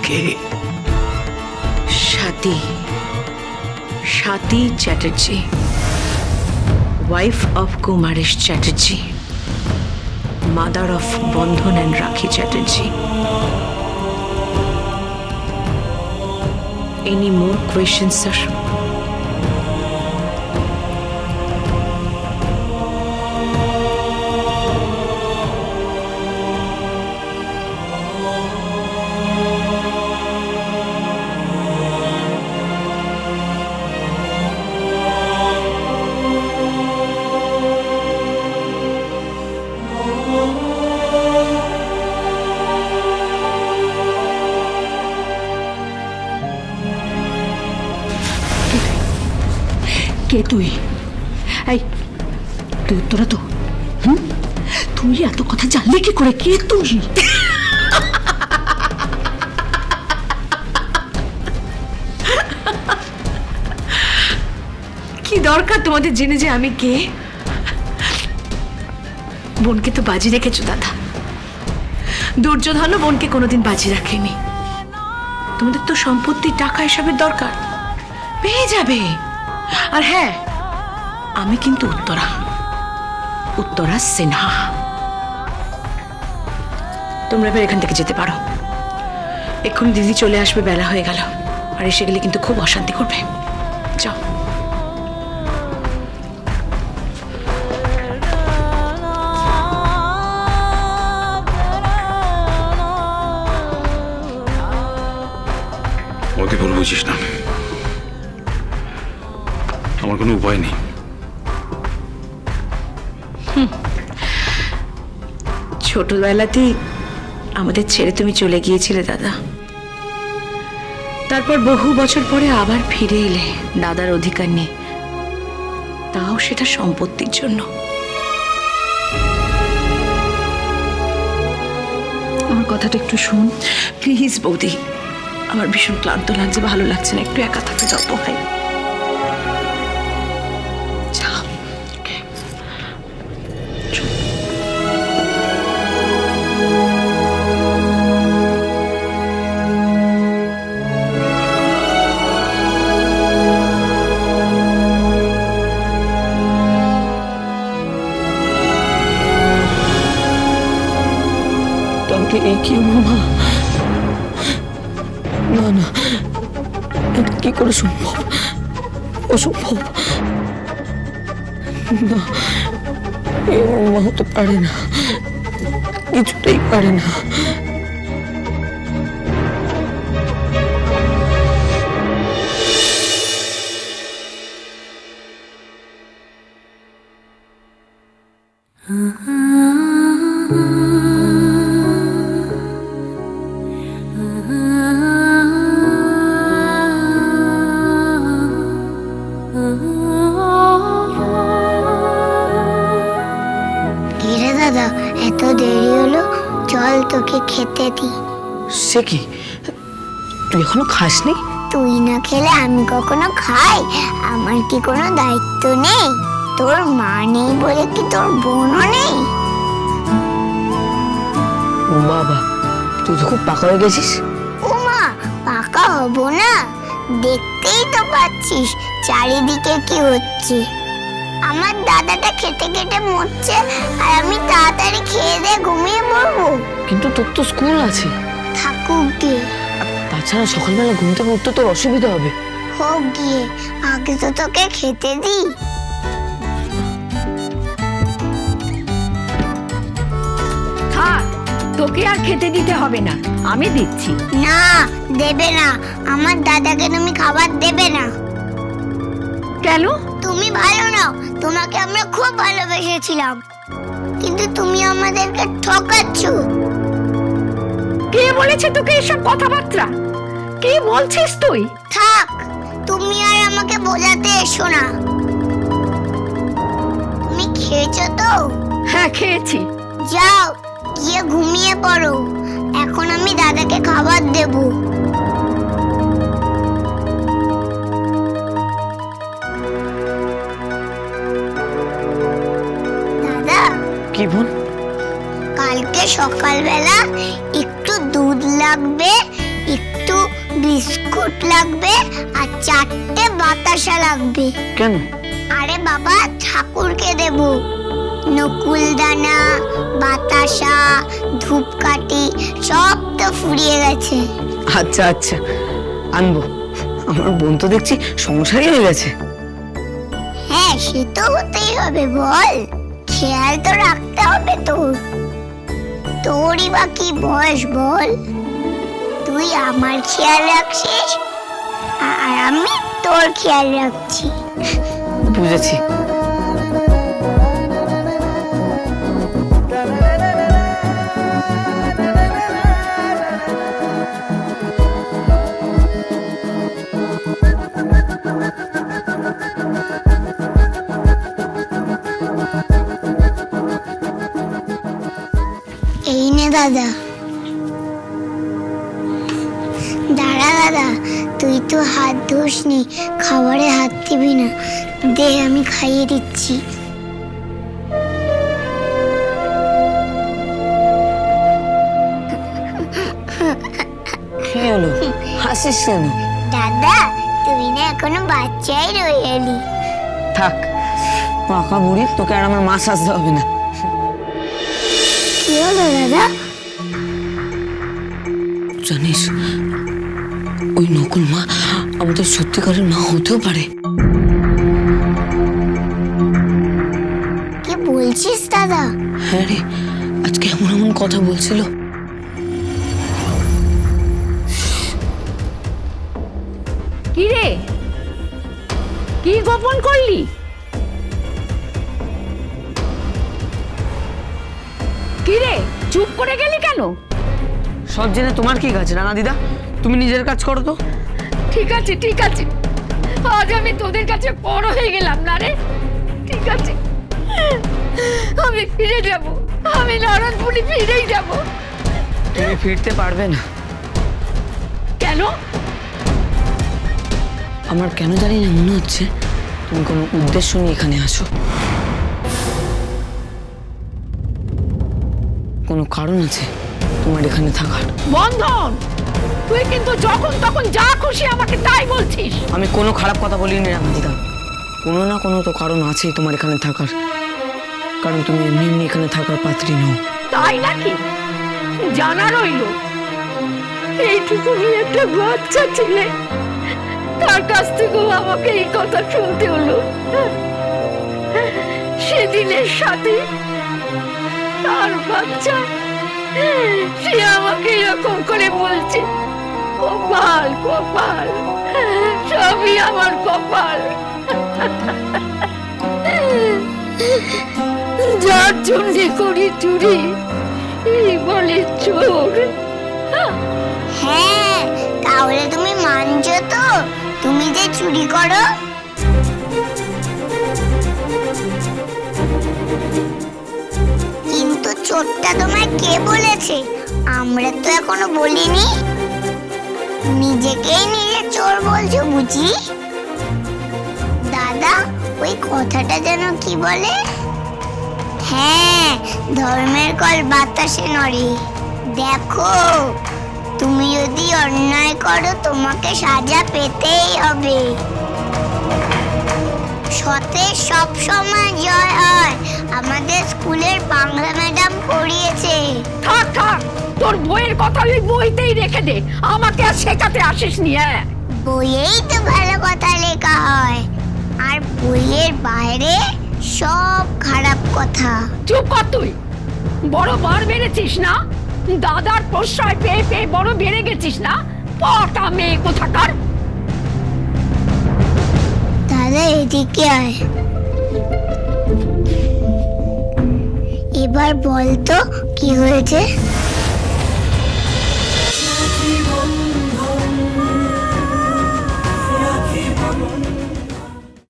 K? Swati Chatterjee, wife of Kumaresh Chatterjee, mother of Bandhan and রাখি Chatterjee. Any more questions, sir? কে তুই? এই তুই উত্তরা তো? তুই এত কথা জানলি কি করে? কে তুই? কি দরকার তোমাদের জেনে যে আমি কে? বোনকে তো বাজি রেখেছো দাদা। দুর্যোধনও বোনকে কোনোদিন বাজি রাখেনি। তোমাদের তো সম্পত্তি, টাকা এসবের দরকার, পেয়ে যাবে। আর হ্যাঁ, আমি কিন্তু উত্তরা সিনহা। তোমরা এবার এখান থেকে যেতে পারো। এক্ষুনি দিদি চলে আসবে, বেলা হয়ে গেল। আর এসে গেলে কিন্তু খুব অশান্তি করবে। যাও। ওকে ভুল বুঝিস না, আমার কোনো উপায় নেই। ছোটবেলাতেই আমাদের ছেড়ে তুমি চলে গিয়েছিলে দাদা। তারপর বহু বছর পরে আবার ফিরে এলে দাদার অধিকার নিয়ে, তাও সেটা সম্পত্তির জন্য। আমার কথাটা একটু শোন প্লিজ বৌদি, আমার ভীষণ ক্লান্ত লাগছে, ভালো লাগছে না, একটু একা থাকতে দাও তো ভাই। যাও। তোকে এই কি মামা? না না, এটা কি করে সম্ভব? অসম্ভব না, এ মামা হতে পারে না, কিছুতেই পারে না। কিরে দাদা, এত দেরি হলো, চল তোকে খেতে দি। সে কি, তুই এখনো খাসনি? তুই না খেলে আমি কখনো খাই? আমার কি কোনো দায়িত্ব নেই? তোর মা নেই বলে কি তোর বোনও নেই? বাবা, তুই তো খুব পাকা হয়ে গেছিস। উমা, পাকা হবো না? দেখতেই তো পাচ্ছিস চারিদিকে কি হচ্ছে। আমার দাদাটা খেতে খেতে মরছে, আর আমি তাড়াতাড়ি খেয়ে দিয়ে ঘুমিয়ে পড়বো। কিন্তু তোর তো স্কুল আছে। থাকুক গিয়ে। তাছাড়া সকালবেলা ঘুম থেকে উঠতে তোর অসুবিধা হবে। হোক গিয়ে, আগে তো তোকে খেতে দিই। থাক, তোকে আর খেতে দিতে হবে না, আমি দিচ্ছি। না, দেবে না। আমার দাদাকে তুমি খাবার দেবে না। কেন? তুমি ভালো নাও, তোমাকে আমরা খুব ভালোবেসেছিলাম, কিন্তু তুমি আমাদেরকে ঠকাচ্ছ। কে বলেছে তোকে এসব কথাবার্তা? কি বলছিস তুই? থাক, তুমি আর আমাকে বোঝাতে এসো না। তুমি খেয়েছো তো? হ্যাঁ, খেয়েছি। যাও, গিয়ে ঘুমিয়ে পড়ো। এখন আমি দাদাকে খাবার দেবো। দাদা, কি বোন? কালকে সকালবেলা একটু দুধ লাগবে, একটু বিস্কুট লাগবে আর 4টে বাতাসা লাগবে। কেন? আরে বাবা, ঠাকুরকে দেব। নকুলদানা, বাতাসা, ধূপকাঠি সব তো ফুরিয়ে গেছে। আচ্ছা আচ্ছা, আনবো। আমার বোন তো দেখছি সংসারই হয়ে গেছে। হ্যাঁ, সে তো হতেই হবে, বল। খেয়াল তো রাখতে হবে তোর। তোরই বা কি বয়স বল? তুই আমার খেয়াল রাখছিস আর আমি তোর খেয়াল রাখছি। বুঝেছি। এই নে দাদা। দাঁড়া দাদা, তুই তো হাত ধোসনি, খাবারে হাত দিবি না। দে, আমি খাইয়ে দিচ্ছি। কি হলো, হাসিস কেন? দাদা, তুই না এখনো বাচ্চাই রয়ে গেলি। থাক, পাকা বুড়ি, তোকে আর আমার মা সাজতে হবে না। কি হলো দাদা? জানিস, ওই নকুল মা আমাদের সত্যিকারের মা হতেও পারে। কি বলছিস দাদা? হ্যাঁ রে, আজকে এমন এমন কথা বলছিল। কি রে, কি গোপন করলি? কি রে, চুপ করে গেলি কেন? সব জেনে তোমার কি কাজ রানা দিদা? তুমি নিজের কাজ করো তো। ঠিক আছে ঠিক আছে, আজ আমি তোদের কাছে বড় হয়ে গেলাম না রে। ঠিক আছে, আমি ফিরে যাব, আমি নারায়ণপুরে ফিরেই যাব। তুমি ফিরতে পারবে না। কেন? আমার কেন জানি না মনে হচ্ছে তুমি কোনো উদ্দেশ্য নিয়ে এখানে আসো। কোনো কারণ আছে তোমার এখানে থাকার। বন্ধন, তুই কিন্তু যখন তখন যা খুশি আমাকে তাই বলছিস। আমি কোনো খারাপ কথা বলিনি রানা দিদা। কোনো না কোনো তো কারণ আছেই তোমার এখানে থাকার। কারণ তুমি এমনি এমনি এখানে থাকার পাত্রী নও। তাই নাকি? জানা রইল। এইটুকু একটা বাচ্চা ছেলে, তার কাছ থেকেও আমাকে এই কথা শুনতে হলো। সেদিনের সাথে তার বাচ্চা, সে আমাকে এরকম করে বলছে, কপাল কপাল, সবই আমার কপাল। যার জন্যে করি চুরি, এই বলে চোর। হ্যাঁ, তাহলে তুমি মানছো তো তুমি যে চুরি করো? কিন্তু চোরটা তোমায় কে বলেছে? আমরা তো এখনো বলিনি। নিজেকেই নিজে চোর বলছো বুঝি? দাদা, ওই কথাটা যেন কি বলে? হ্যাঁ, ধর্মের কল বাতাসে নড়ে। দেখো, তুমি যদি অন্যায় করো তোমাকে সাজা পেতেই হবে। সতের সব সময় জয় হয়, আমাদের স্কুলের বাংলা ম্যাডাম পড়িয়েছে। থাক থাক, তোর বইয়ের কথা ওই বইতেই রেখে দে, আমাকে আর শেখাতে আসিস নি। বইয়েই তো ভালো কথা লেখা হয়, আর বইয়ের বাইরে সব খারাপ কথা। চুপ কর তুই। বড় বার বেড়েছিস না? দাদার প্রশ্রয় পেয়ে পেয়ে বড় বেড়ে গেছিস না? পটা মেয়ে কোথাকার। দাদা, এদিকে আয়। এবার বল তো কি হয়েছে?